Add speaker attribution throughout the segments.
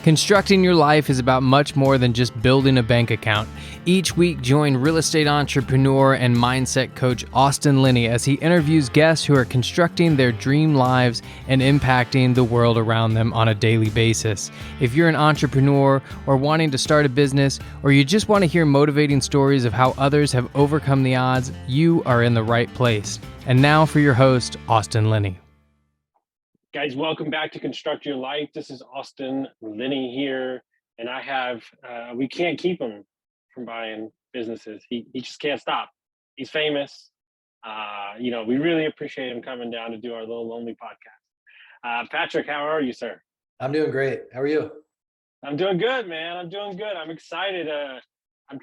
Speaker 1: Constructing your life is about much more than just building a bank account. Each week, join real estate entrepreneur and mindset coach Austin Linney as he interviews guests who are constructing their dream lives and impacting the world around them on a daily basis. If you're an entrepreneur or wanting to start a business, or you just want to hear motivating stories of how others have overcome the odds, you are in the right place. And now for your host, Austin Linney.
Speaker 2: Guys, welcome back to Construct Your Life. This is Austin Linney here, and I have, we can't keep him from buying businesses. He just can't stop. He's famous. We really appreciate him coming down to do our little lonely podcast. Patrick, how are you, sir?
Speaker 3: I'm doing great. How are you?
Speaker 2: I'm doing good, man. I'm doing good. I'm excited. I'm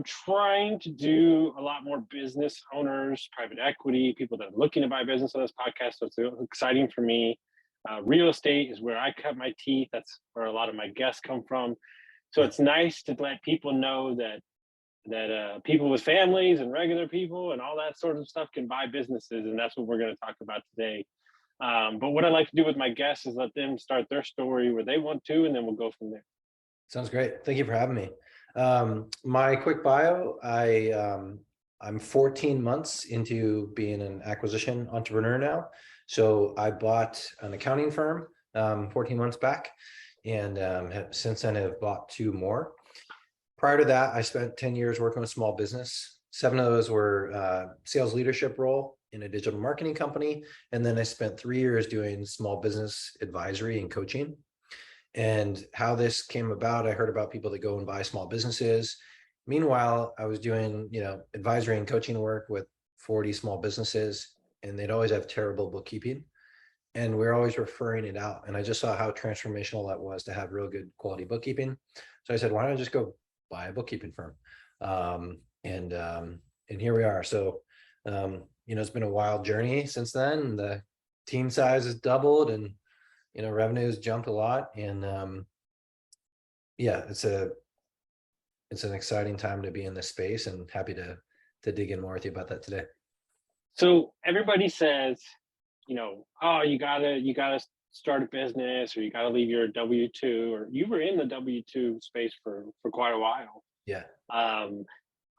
Speaker 2: trying to do a lot more business owners, private equity, people that are looking to buy business on this podcast. So it's exciting for me. Real estate is where I cut my teeth. That's where a lot of my guests come from. So it's nice to let people know that people with families and regular people and all that sort of stuff can buy businesses. And that's what we're going to talk about today. But what I like to do with my guests is let them start their story where they want to, and then we'll go from there.
Speaker 3: Sounds great. Thank you for having me. My quick bio, I'm 14 months into being an acquisition entrepreneur now. So I bought an accounting firm 14 months back, and since then have bought 2 more. Prior to that, I spent 10 years working with small business. 7 of those were sales leadership role in a digital marketing company. And then I spent 3 years doing small business advisory and coaching. And how this came about, I heard about people that go and buy small businesses. Meanwhile, I was doing, advisory and coaching work with 40 small businesses, and they'd always have terrible bookkeeping. And we're always referring it out. And I just saw how transformational that was to have real good quality bookkeeping. So I said, why don't I just go buy a bookkeeping firm? And here we are. So, it's been a wild journey since then. The team size has doubled, and revenues jumped a lot, and it's an exciting time to be in this space, and happy to dig in more with you about that today.
Speaker 2: So everybody says, oh, you gotta start a business, or you gotta leave your W-2, or you were in the W-2 space for quite a while.
Speaker 3: Yeah.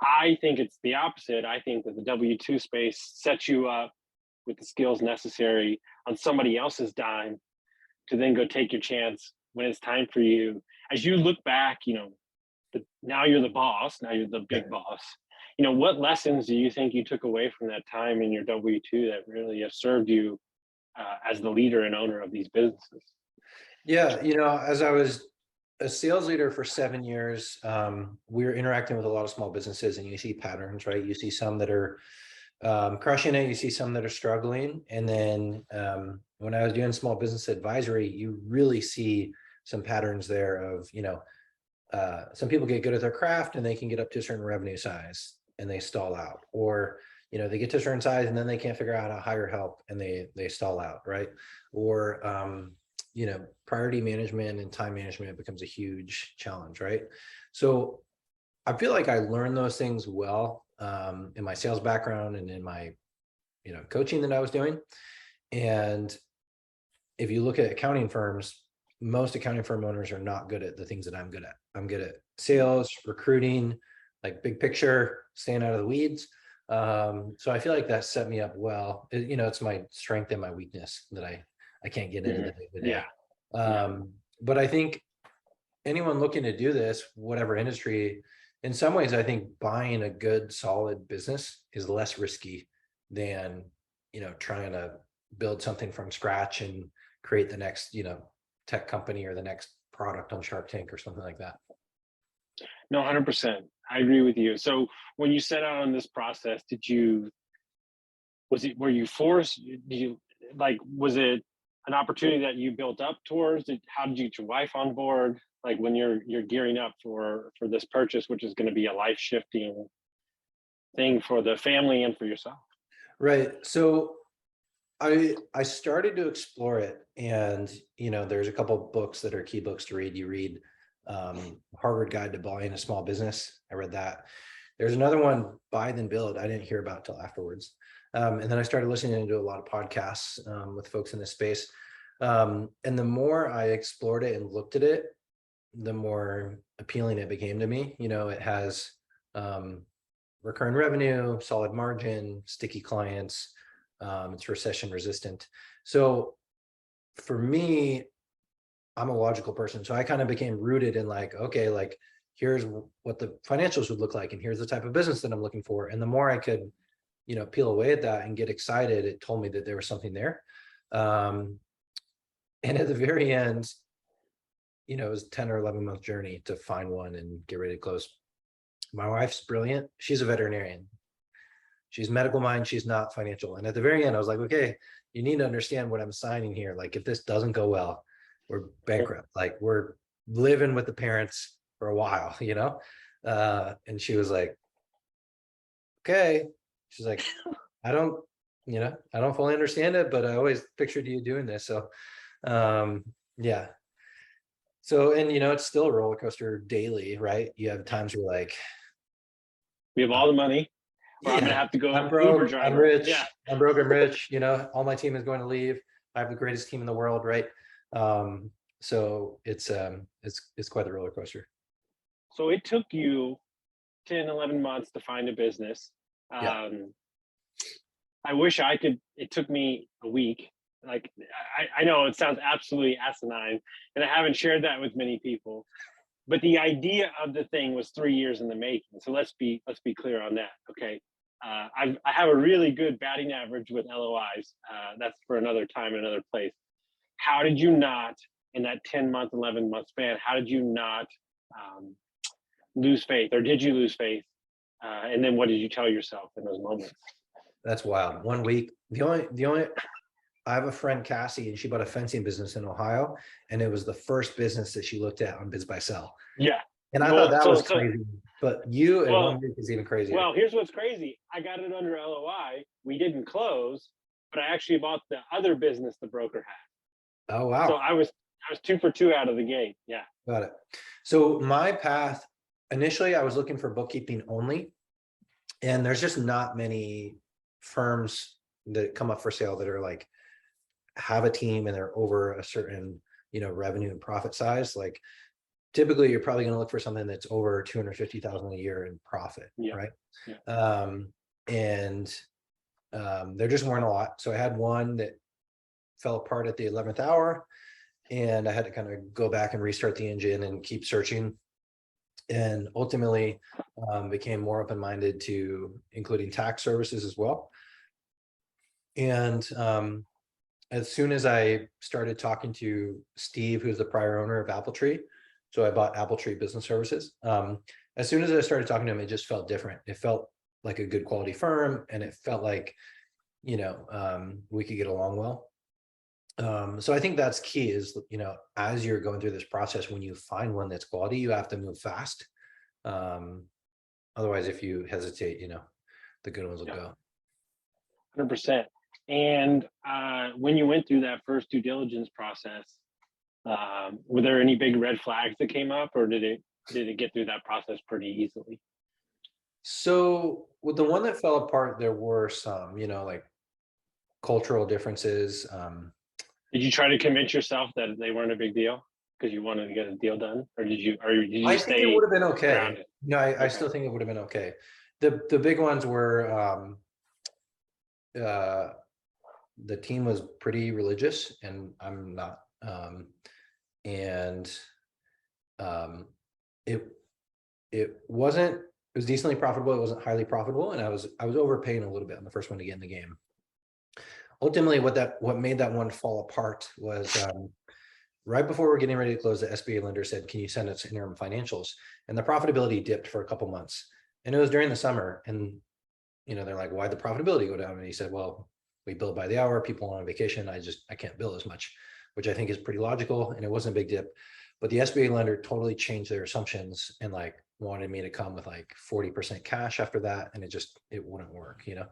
Speaker 2: I think it's the opposite. I think that the W-2 space sets you up with the skills necessary on somebody else's dime to then go take your chance when it's time for you. As you look back, now you're the boss, now you're the big boss. What lessons do you think you took away from that time in your W-2 that really have served you as the leader and owner of these businesses?
Speaker 3: Yeah, as I was a sales leader for 7 years, we were interacting with a lot of small businesses, and you see patterns, right? You see some that are crushing it, you see some that are struggling. And then when I was doing small business advisory, you really see some patterns there of, some people get good at their craft and they can get up to a certain revenue size and they stall out, or, they get to a certain size and then they can't figure out how to hire help and they stall out, right? Or, priority management and time management becomes a huge challenge, right? So I feel like I learned those things well in my sales background and in my, coaching that I was doing. And if you look at accounting firms, most accounting firm owners are not good at the things that I'm good at. I'm good at sales, recruiting, like big picture, staying out of the weeds. So I feel like that set me up well. It's my strength and my weakness that I can't get into the day-to-day. But I think anyone looking to do this, whatever industry, in some ways, I think buying a good, solid business is less risky than, trying to build something from scratch and create the next, tech company or the next product on Shark Tank or something like that.
Speaker 2: No, 100%. I agree with you. So when you set out on this process, were you forced? Was it an opportunity that you built up towards? How did you get your wife on board? Like when you're gearing up for this purchase, which is going to be a life-shifting thing for the family and for yourself.
Speaker 3: Right. So I started to explore it, and there's a couple of books that are key books to read. You read Harvard Guide to Buying a Small Business. I read that. There's another one, Buy Then Build, I didn't hear about till afterwards. And then I started listening to a lot of podcasts with folks in this space. And the more I explored it and looked at it, the more appealing it became to me. It has recurring revenue, solid margin, sticky clients. It's recession resistant. So for me, I'm a logical person. So I kind of became rooted in like, okay, like here's what the financials would look like, and here's the type of business that I'm looking for. And the more I could, peel away at that and get excited, it told me that there was something there. And at the very end, it was a 10 or 11 month journey to find one and get ready to close. My wife's brilliant. She's a veterinarian. She's medical mind. She's not financial. And at the very end, I was like, okay, you need to understand what I'm signing here. Like, if this doesn't go well, we're bankrupt. Like, we're living with the parents for a while, and she was like, okay. She's like, I don't fully understand it, but I always pictured you doing this. So, yeah. So, and it's still a roller coaster daily, right? You have times where like,
Speaker 2: we have all the money. Or I'm gonna have to go Uber driver.
Speaker 3: I'm rich.
Speaker 2: Yeah.
Speaker 3: I'm broke. I'm rich. All my team is going to leave. I have the greatest team in the world, right? So it's quite the roller coaster.
Speaker 2: So it took you 10, 11 months to find a business.
Speaker 3: Yeah.
Speaker 2: I wish I could. It took me a week. Like, I know it sounds absolutely asinine, and I haven't shared that with many people. But the idea of the thing was 3 years in the making. So let's be clear on that. Okay. I have a really good batting average with LOIs. That's for another time, another place. How did you not, in that 10-month, 11-month span, how did you not lose faith, or did you lose faith? And then what did you tell yourself in those moments?
Speaker 3: That's wild. 1 week. The only I have a friend, Cassie, and she bought a fencing business in Ohio, and it was the first business that she looked at on Biz by Sell.
Speaker 2: Yeah.
Speaker 3: And I thought that was crazy. But you in 1 week is even crazier.
Speaker 2: Well, here's what's crazy. I got it under LOI. We didn't close, but I actually bought the other business the broker had.
Speaker 3: Oh, wow.
Speaker 2: So I was 2 for 2 out of the gate. Yeah.
Speaker 3: Got it. So my path, initially I was looking for bookkeeping only, and there's just not many firms that come up for sale that are like, have a team and they're over a certain, revenue and profit size. Like, typically you're probably going to look for something that's over 250,000 a year in profit.
Speaker 2: Yeah.
Speaker 3: Right.
Speaker 2: Yeah.
Speaker 3: There just weren't a lot. So I had one that fell apart at the 11th hour, and I had to kind of go back and restart the engine and keep searching, and ultimately became more open-minded to including tax services as well. And as soon as I started talking to Steve, who's the prior owner of Apple Tree, so I bought Apple Tree Business Services. As soon as I started talking to him, it just felt different. It felt like a good quality firm, and it felt like, we could get along well. So I think that's key is, as you're going through this process, when you find one that's quality, you have to move fast. Otherwise, if you hesitate, the good ones will go.
Speaker 2: 100%. And when you went through that first due diligence process, were there any big red flags that came up, or did it get through that process pretty easily?
Speaker 3: So with the one that fell apart, there were some, like cultural differences.
Speaker 2: Did you try to convince yourself that they weren't a big deal because you wanted to get a deal done, or did you
Speaker 3: I think it would have been okay.
Speaker 2: grounded?
Speaker 3: No, I still think it would have been okay. The big ones were the team was pretty religious, and I'm not. It wasn't. It was decently profitable. It wasn't highly profitable, and I was overpaying a little bit on the first one to get in the game. Ultimately, what made that one fall apart was right before we're getting ready to close, the SBA lender said, "Can you send us interim financials?" And the profitability dipped for a couple months, and it was during the summer. And they're like, "Why'd the profitability go down?" And he said, "Well, we bill by the hour. People are on vacation. I can't bill as much," which I think is pretty logical. And it wasn't a big dip, but the SBA lender totally changed their assumptions and like wanted me to come with like 40% cash after that, and it wouldn't work.
Speaker 2: Yeah.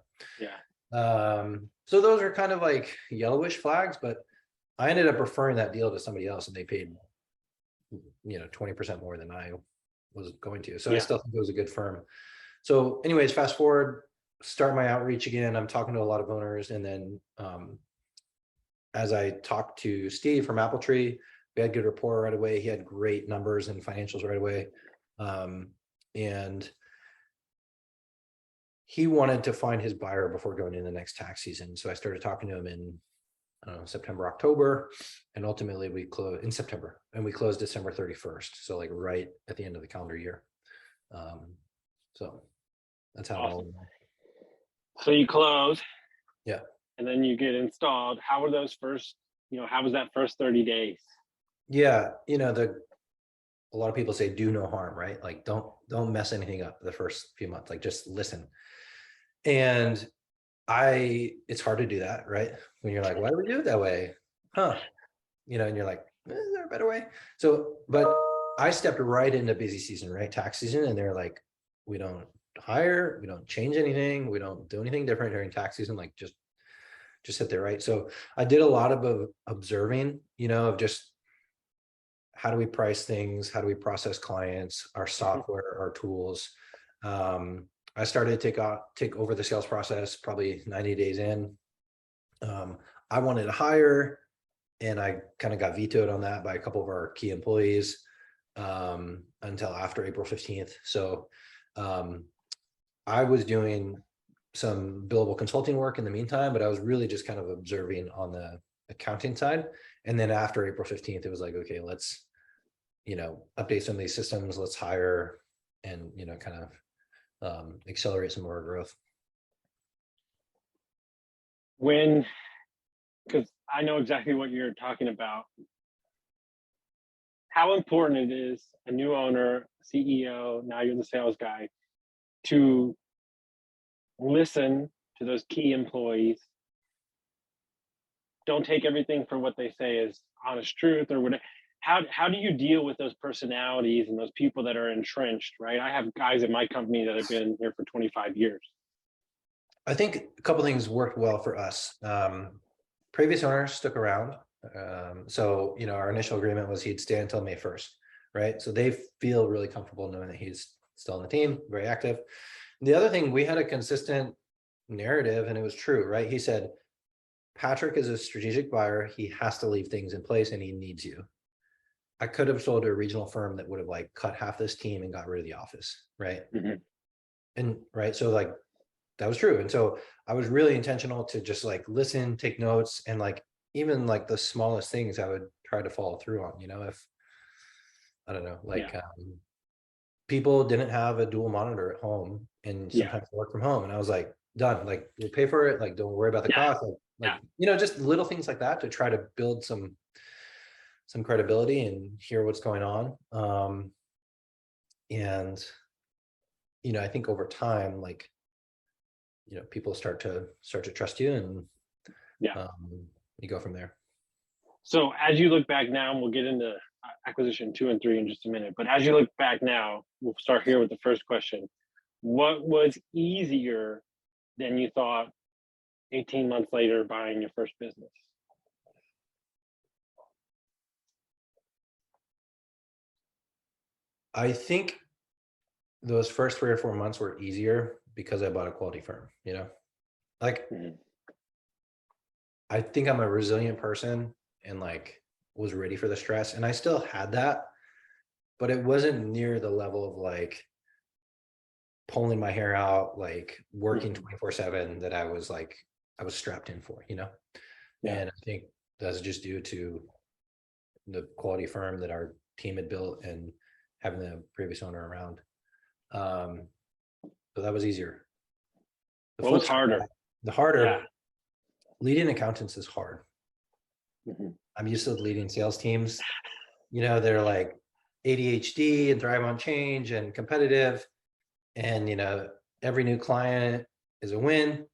Speaker 3: So those are kind of like yellowish flags, but I ended up referring that deal to somebody else, and they paid 20% more than I was going to. So yeah. I still think it was a good firm. So anyways, fast forward, start my outreach again. I'm talking to a lot of owners, and then as I talked to Steve from Apple Tree, we had good rapport right away. He had great numbers and financials right away. And he wanted to find his buyer before going into the next tax season. So I started talking to him in, I don't know, September, October, and ultimately we closed in September, and we closed December 31st. So like right at the end of the calendar year. So that's how it all went.
Speaker 2: So you close.
Speaker 3: Yeah.
Speaker 2: And then you get installed. How were those first, how was that first 30 days?
Speaker 3: Yeah. A lot of people say do no harm, right? Like don't mess anything up the first few months, like just listen. And it's hard to do that, right? When you're like, why do we do it that way? And you're like, is there a better way? So, but I stepped right into busy season, right? Tax season. And they're like, we don't hire, we don't change anything. We don't do anything different during tax season. Like just sit there, right? So I did a lot of observing, of just how do we price things? How do we process clients, our software, our tools? I started to take over the sales process probably 90 days in. I wanted to hire, and I kind of got vetoed on that by a couple of our key employees until after April 15th. So I was doing some billable consulting work in the meantime, but I was really just kind of observing on the accounting side. And then after April 15th, it was like, okay, let's, update some of these systems, let's hire and, kind of accelerate some more growth.
Speaker 2: Because I know exactly what you're talking about, how important it is, a new owner, CEO, now you're the sales guy, to listen to those key employees. Don't take everything for what they say as honest truth or whatever. How do you deal with those personalities and those people that are entrenched, right? I have guys at my company that have been here for 25 years.
Speaker 3: I think a couple of things worked well for us. Previous owners stuck around. So, our initial agreement was he'd stay until May 1st, right? So they feel really comfortable knowing that he's still on the team, very active. The other thing, we had a consistent narrative, and it was true, right? He said, Patrick is a strategic buyer. He has to leave things in place and he needs you. I could have sold to a regional firm that would have like cut half this team and got rid of the office, right?
Speaker 2: Mm-hmm.
Speaker 3: And right, so like that was true. And so I was really intentional to just like listen, take notes, and like even like the smallest things I would try to follow through on, if I don't know, like people didn't have a dual monitor at home and sometimes work from home, and I was like, done, like we'll pay for it, like don't worry about the cost, like just little things like that to try to build some credibility and hear what's going on. And I think over time, like people start to trust you, and you go from there.
Speaker 2: So as you look back now, and we'll get into acquisition 2 and 3 in just a minute, but as you look back now, we'll start here with the first question. What was easier than you thought 18 months later buying your first business?
Speaker 3: I think those first 3 or 4 months were easier because I bought a quality firm, like I think I'm a resilient person and like was ready for the stress, and I still had that, but it wasn't near the level of like pulling my hair out, like working 24/7 that I was strapped in for, And I think that's just due to the quality firm that our team had built and having the previous owner around. So that was easier.
Speaker 2: What was harder?
Speaker 3: The harder, leading accountants is hard.
Speaker 2: Mm-hmm.
Speaker 3: I'm used to leading sales teams. They're like ADHD and thrive on change and competitive. And, every new client is a win.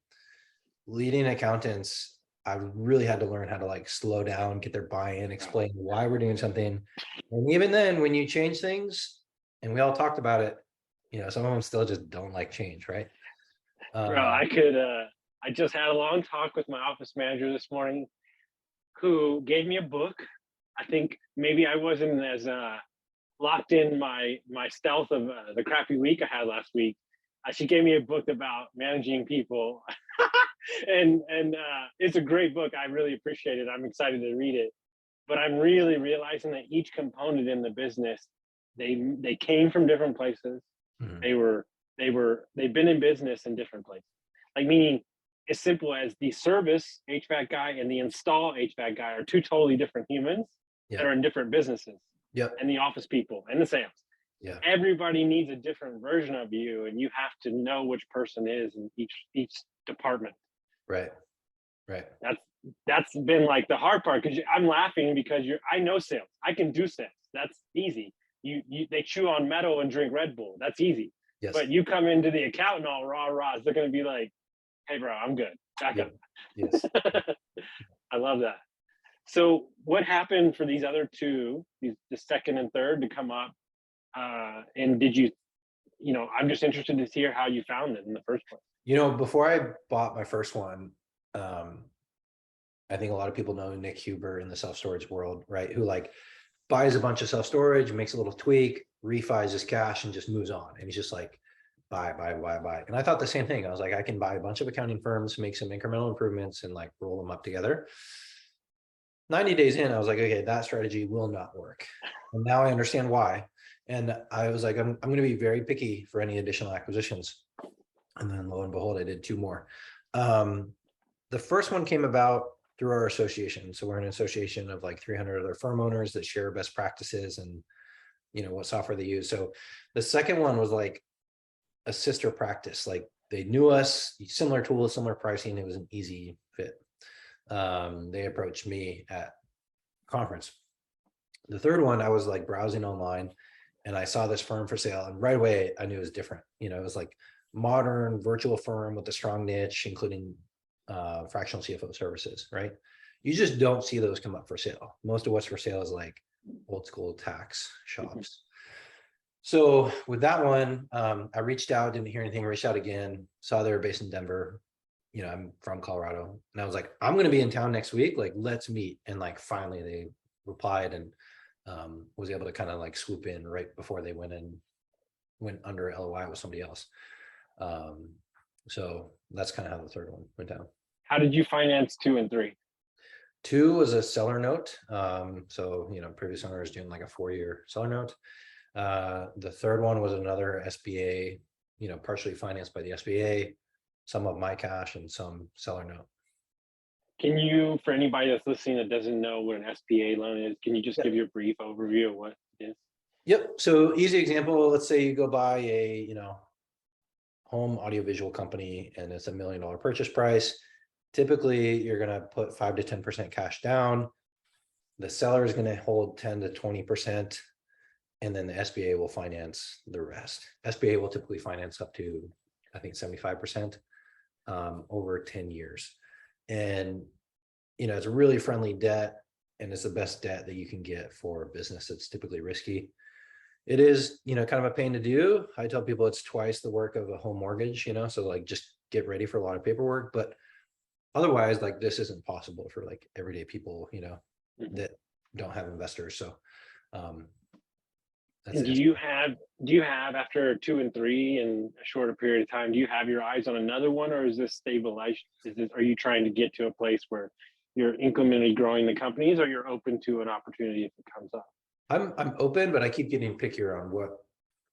Speaker 3: Leading accountants, I really had to learn how to like slow down, get their buy-in, explain why we're doing something. And even then, when you change things, and we all talked about it, some of them still just don't like change, right?
Speaker 2: Bro, I just had a long talk with my office manager this morning, who gave me a book. I think maybe I wasn't as locked in my stealth of the crappy week I had last week. She gave me a book about managing people, and it's a great book. I really appreciate it. I'm excited to read it. but I'm really realizing that each component in the business, they came from different places.
Speaker 3: Mhm.
Speaker 2: They've been in business in different places. Like, meaning as simple as the service HVAC guy and the install HVAC guy are two totally different humans that
Speaker 3: Yeah.
Speaker 2: are in different businesses,
Speaker 3: Yep.
Speaker 2: and the office people and the sales.
Speaker 3: Yeah.
Speaker 2: Everybody needs a different version of you, and you have to know which person is in each department.
Speaker 3: Right. Right.
Speaker 2: That's been like the hard part, because I'm laughing because I know sales. I can do sales. That's easy. They chew on metal and drink Red Bull. That's easy.
Speaker 3: Yes.
Speaker 2: But you come into the accountant all rah, they're going to be like, "Hey, bro, I'm good. Back
Speaker 3: Yeah.
Speaker 2: up."
Speaker 3: Yes.
Speaker 2: I love that. So, what happened for these other two, the second and third, to come up? And did you, I'm just interested to hear how you found it in the first place.
Speaker 3: Before I bought my first one, I think a lot of people know Nick Huber in the self-storage world, right? Who like buys a bunch of self-storage, makes a little tweak, refis his cash, and just moves on. And he's just like, buy. And I thought the same thing. I was like, I can buy a bunch of accounting firms, make some incremental improvements, and like roll them up together. 90 days in, I was like, okay, that strategy will not work. And now I understand why. And I was like, I'm going to be very picky for any additional acquisitions. And then lo and behold, I did two more. The first one came about through our association. So we're an association of like 300 other firm owners that share best practices and, what software they use. So the second one was like a sister practice. Like they knew us, similar tools, similar pricing. It was an easy fit. They approached me at conference. The third one, I was like browsing online and I saw this firm for sale, and right away I knew it was different. It was like modern virtual firm with a strong niche, including fractional CFO services, right? You just don't see those come up for sale. Most of what's for sale is like old school tax shops. So with that one, I reached out, didn't hear anything, reached out again, saw they were based in Denver. I'm from Colorado, and I was like, I'm going to be in town next week. Like, let's meet. And like, finally they replied, and was able to kind of like swoop in right before they went under LOI with somebody else. So that's kind of how the third one went down.
Speaker 2: How did you finance 2 and 3?
Speaker 3: 2 was a seller note. So, previous owner is doing like a 4-year seller note. The third one was another SBA, partially financed by the SBA, some of my cash and some seller note.
Speaker 2: Can you, for anybody that's listening that doesn't know what an SBA loan is, can you just give you a brief overview of what it is?
Speaker 3: Yep. So easy example, let's say you go buy a, home audiovisual company and it's $1 million purchase price. Typically, you're going to put 5 to 10% cash down. The seller is going to hold 10 to 20%, and then the SBA will finance the rest. SBA will typically finance up to, I think, 75% over 10 years. And, it's a really friendly debt, and it's the best debt that you can get for a business that's typically risky. It is, kind of a pain to do. I tell people it's twice the work of a home mortgage, so like just get ready for a lot of paperwork. But otherwise, like this isn't possible for like everyday people, that don't have investors. So
Speaker 2: and do you have after 2 and 3 in a shorter period of time, do you have your eyes on another one, or is this stabilized? Are you trying to get to a place where you're incrementally growing the companies, or you're open to an opportunity if it comes up?
Speaker 3: I'm open, but I keep getting pickier on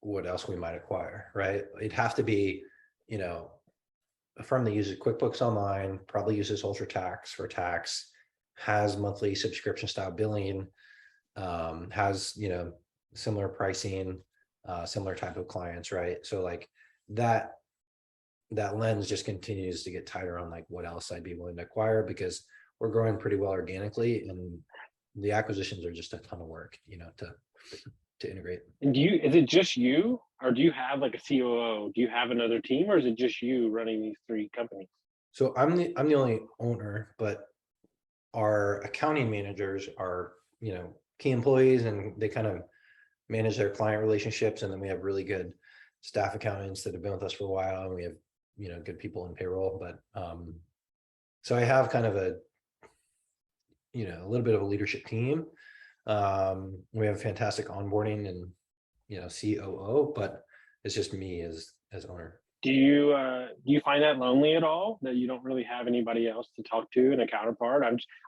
Speaker 3: what else we might acquire, right? It'd have to be, a firm that uses QuickBooks Online, probably uses UltraTax for tax, has monthly subscription style billing, has, similar pricing, similar type of clients, right? So like that lens just continues to get tighter on like what else I'd be willing to acquire, because we're growing pretty well organically, and the acquisitions are just a ton of work, to integrate.
Speaker 2: And is it just you, or do you have like a COO? Do you have another team, or is it just you running these 3 companies?
Speaker 3: So I'm the only owner, but our accounting managers are, key employees, and they kind of manage their client relationships. And then we have really good staff accountants that have been with us for a while, and we have, good people in payroll. But so I have kind of a little bit of a leadership team. We have fantastic onboarding and, COO, but it's just me as owner.
Speaker 2: Do you find that lonely at all, that you don't really have anybody else to talk to and a counterpart?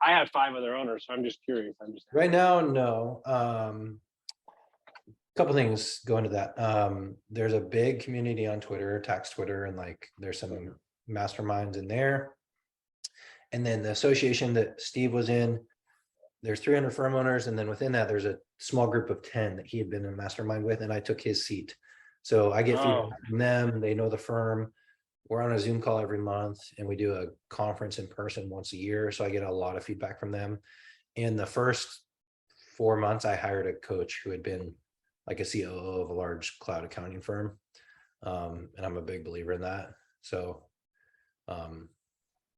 Speaker 2: I have 5 other owners, so I'm just curious.
Speaker 3: Right now, no. Couple things go into that. There's a big community on Twitter, tax Twitter, and like there's some masterminds in there. And then the association that Steve was in, there's 300 firm owners, and then within that, there's a small group of 10 that he had been in a mastermind with, and I took his seat. So I get
Speaker 2: Oh,
Speaker 3: feedback from them. They know the firm. We're on a Zoom call every month, and we do a conference in person once a year. So I get a lot of feedback from them. In the first 4 months, I hired a coach who had been like a COO of a large cloud accounting firm. And I'm a big believer in that. So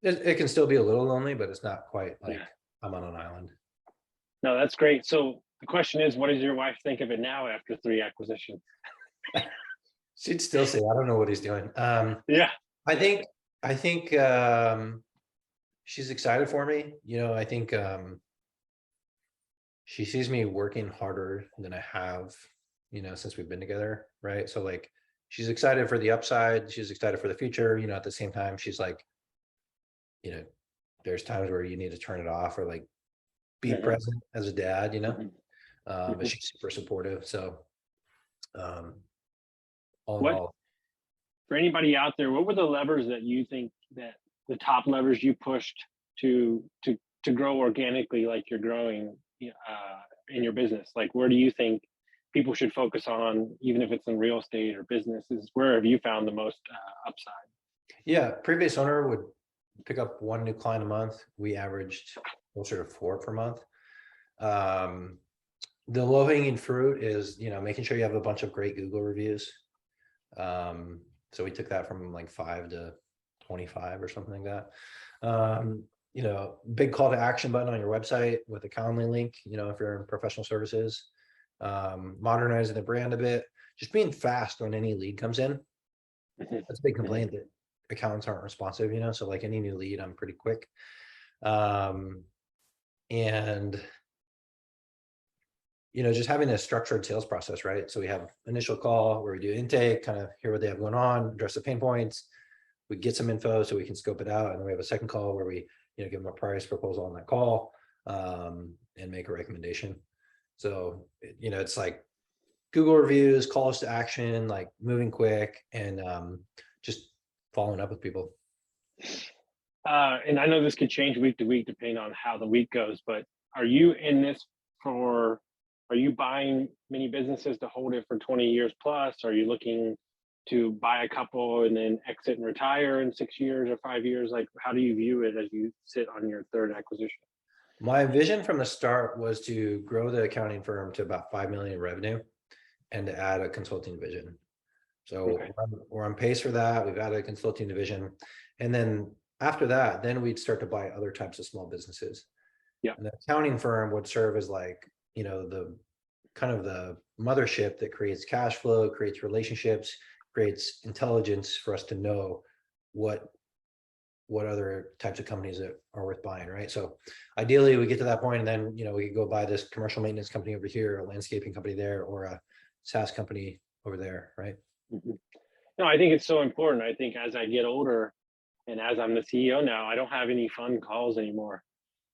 Speaker 3: it can still be a little lonely, but it's not quite like
Speaker 2: yeah.
Speaker 3: I'm on an island.
Speaker 2: No, that's great. So the question is, what does your wife think of it now after 3 acquisitions?
Speaker 3: She'd still say, I don't know what he's doing.
Speaker 2: Yeah.
Speaker 3: I think she's excited for me. I think she sees me working harder than I have, since we've been together. Right. So like, she's excited for the upside. She's excited for the future. At the same time, she's like, there's times where you need to turn it off or like be present as a dad, but she's super supportive. So all in all.
Speaker 2: For anybody out there, what were the levers that you think that the top levers you pushed to grow organically, like you're growing in your business? Like, where do you think people should focus on, even if it's in real estate or businesses? Where have you found the most upside?
Speaker 3: Yeah, previous owner would pick up 1 new client a month. We averaged closer to 4 per month. The low-hanging fruit is, making sure you have a bunch of great Google reviews. So we took that from like 5 to 25 or something like that. Big call to action button on your website with a Calendly link, if you're in professional services, modernizing the brand a bit, just being fast when any lead comes in. That's a big complaint that accountants aren't responsive, so like any new lead, I'm pretty quick. And just having a structured sales process, right? So we have initial call where we do intake, kind of hear what they have going on, address the pain points. We get some info so we can scope it out. And then we have a second call where we, give them a price proposal on that call, and make a recommendation. So, it's like Google reviews, calls to action, like moving quick, and just following up with people.
Speaker 2: And I know this could change week to week depending on how the week goes, but are you in this are you buying many businesses to hold it for 20 years plus? Are you looking to buy a couple and then exit and retire in 6 years or 5 years? Like, how do you view it as you sit on your 3rd acquisition?
Speaker 3: My vision from the start was to grow the accounting firm to about 5 million in revenue and to add a consulting division. So we're on pace for that. We've added a consulting division. And then after that, then we'd start to buy other types of small businesses.
Speaker 2: Yeah.
Speaker 3: And the accounting firm would serve as like, the kind of the mothership that creates cash flow, creates relationships, creates intelligence for us to know what other types of companies that are worth buying, right? So ideally we get to that point and then, we could go buy this commercial maintenance company over here, a landscaping company there, or a SaaS company over there, right?
Speaker 2: No, I think it's so important. I think as I get older and as I'm the CEO now, I don't have any fun calls anymore.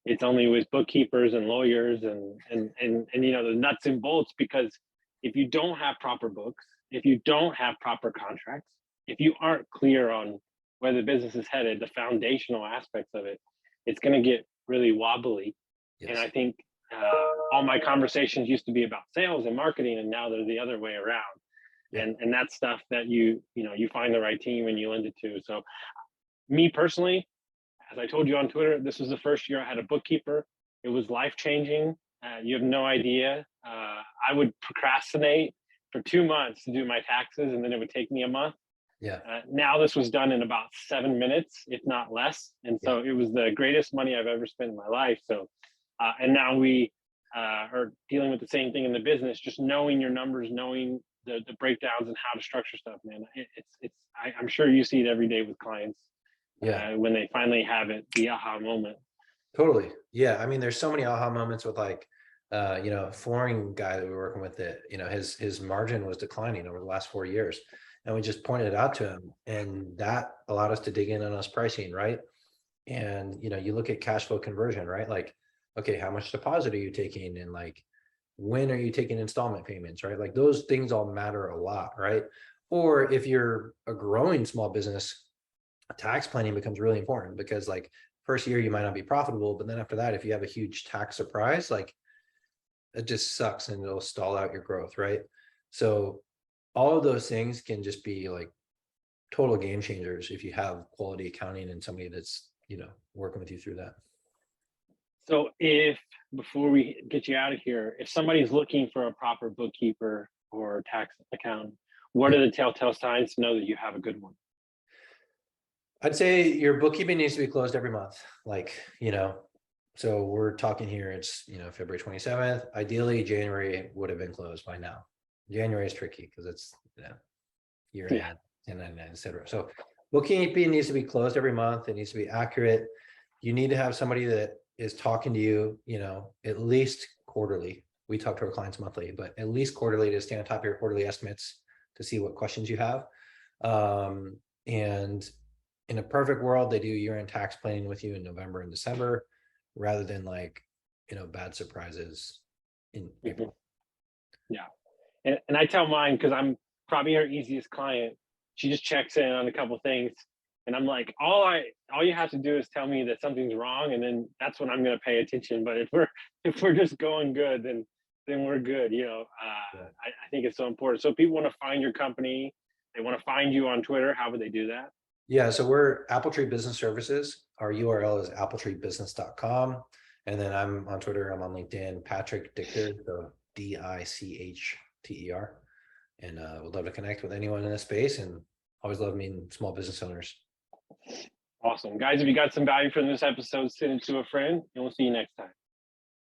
Speaker 2: It's only with bookkeepers and lawyers and the nuts and bolts, because if you don't have proper books, if you don't have proper contracts, if you aren't clear on where the business is headed, the foundational aspects of it, it's going to get really wobbly. Yes. And I think all my conversations used to be about sales and marketing, and now they're the other way around. Yeah. And that's stuff that you find the right team and you lend it to. So me personally, as I told you on Twitter, this was the first year I had a bookkeeper. It was life-changing. You have no idea. I would procrastinate for 2 months to do my taxes, and then it would take me a month.
Speaker 3: Yeah.
Speaker 2: Now this was done in about 7 minutes, if not less. And so it was the greatest money I've ever spent in my life. So, and now we are dealing with the same thing in the business, just knowing your numbers, knowing the breakdowns and how to structure stuff, man. I'm sure you see it every day with clients. Yeah. When they finally have it, the aha moment.
Speaker 3: Totally. Yeah. I mean, there's so many aha moments with like, flooring guy that we were working with that, his margin was declining over the last 4 years. And we just pointed it out to him, and that allowed us to dig in on us pricing, right? And you look at cash flow conversion, right? Like, okay, how much deposit are you taking, and like, when are you taking installment payments, right? Like those things all matter a lot, right? Or if you're a growing small business, tax planning becomes really important, because like first year you might not be profitable, but then after that, if you have a huge tax surprise, like it just sucks and it'll stall out your growth, right? So all of those things can just be like total game changers if you have quality accounting and somebody that's working with you through that.
Speaker 2: So before we get you out of here, if somebody's looking for a proper bookkeeper or tax accountant, what are the telltale signs to know that you have a good one?
Speaker 3: I'd say your bookkeeping needs to be closed every month. Like, so we're talking here, it's, February 27th. Ideally, January would have been closed by now. January is tricky because it's, year end, 1099, et cetera. So bookkeeping needs to be closed every month. It needs to be accurate. You need to have somebody that is talking to you, at least quarterly. We talk to our clients monthly, but at least quarterly to stay on top of your quarterly estimates to see what questions you have. And in a perfect world, they do year-end tax planning with you in November and December, rather than like, bad surprises in April.
Speaker 2: Yeah. And I tell mine, because I'm probably her easiest client. She just checks in on a couple things. And I'm like, all you have to do is tell me that something's wrong, and then that's when I'm going to pay attention. But if we're just going good, then we're good. I think it's so important. So if people want to find your company, they want to find you on Twitter, how would they do that?
Speaker 3: Yeah, so we're Appletree Business Services. Our URL is appletreebusiness.com. And then I'm on Twitter, I'm on LinkedIn, Patrick Dichter, so Dichter. And would love to connect with anyone in this space, and always love meeting small business owners.
Speaker 2: Awesome. Guys, if you got some value from this episode, send it to a friend, and we'll see you next time.